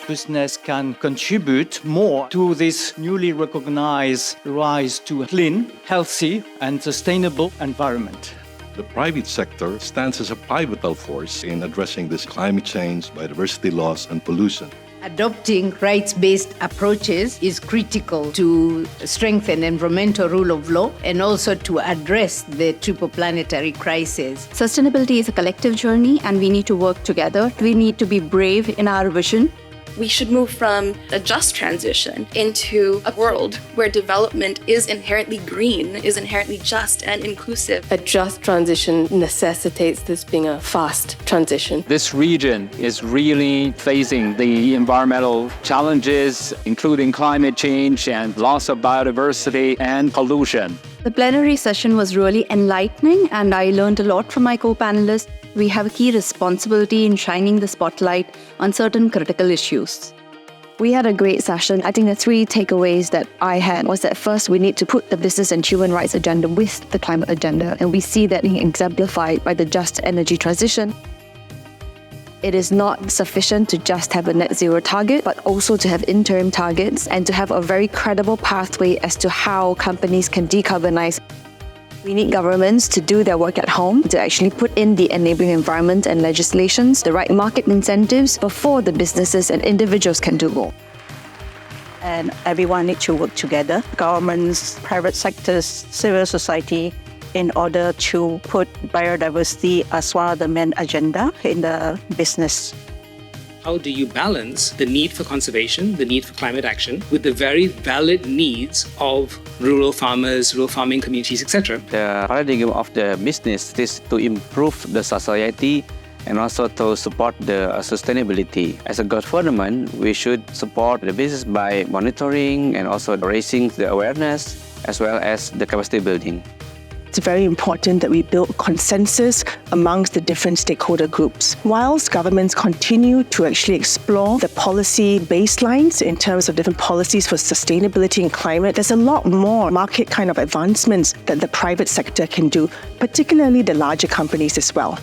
business can contribute more to this newly recognized rise to a clean, healthy, and sustainable environment. The private sector stands as a pivotal force in addressing this climate change, biodiversity loss, and pollution. Adopting rights-based approaches is critical to strengthen environmental rule of law and also to address the triple planetary crisis. Sustainability is a collective journey and we need to work together. We need to be brave in our vision. We should move from a just transition into a world where development is inherently green, is inherently just and inclusive. A just transition necessitates this being a fast transition. This region is really facing the environmental challenges, including climate change and loss of biodiversity and pollution. The plenary session was really enlightening and I learned a lot from my co-panelists. We have a key responsibility in shining the spotlight on certain critical issues. We had a great session. I think the three takeaways that I had was that first, we need to put the business and human rights agenda with the climate agenda, and we see that being exemplified by the just energy transition. It is not sufficient to just have a net zero target, but also to have interim targets and to have a very credible pathway as to how companies can decarbonize. We need governments to do their work at home, to actually put in the enabling environment and legislations, the right market incentives before the businesses and individuals can do more. And everyone needs to work together, governments, private sectors, civil society, in order to put biodiversity as one of the main agenda in the business. How do you balance the need for conservation, the need for climate action, with the very valid needs of rural farmers, rural farming communities, etc.? The paradigm of the business is to improve the society and also to support the sustainability. As a government, we should support the business by monitoring and also raising the awareness as well as the capacity building. It's very important that we build consensus amongst the different stakeholder groups. Whilst governments continue to actually explore the policy baselines in terms of different policies for sustainability and climate, there's a lot more market kind of advancements that the private sector can do, particularly the larger companies as well.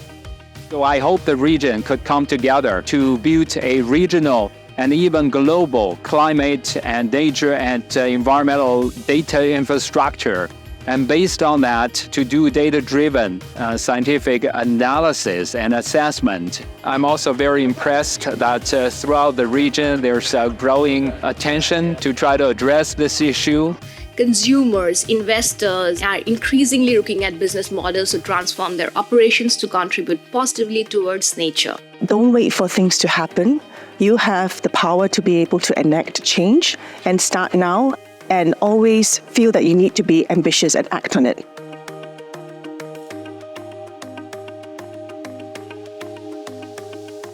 So I hope the region could come together to build a regional and even global climate and nature and environmental data infrastructure. And based on that, to do data-driven scientific analysis and assessment. I'm also very impressed that throughout the region, there's a growing attention to try to address this issue. Consumers, investors are increasingly looking at business models to transform their operations to contribute positively towards nature. Don't wait for things to happen. You have the power to be able to enact change and start now. And always feel that you need to be ambitious and act on it.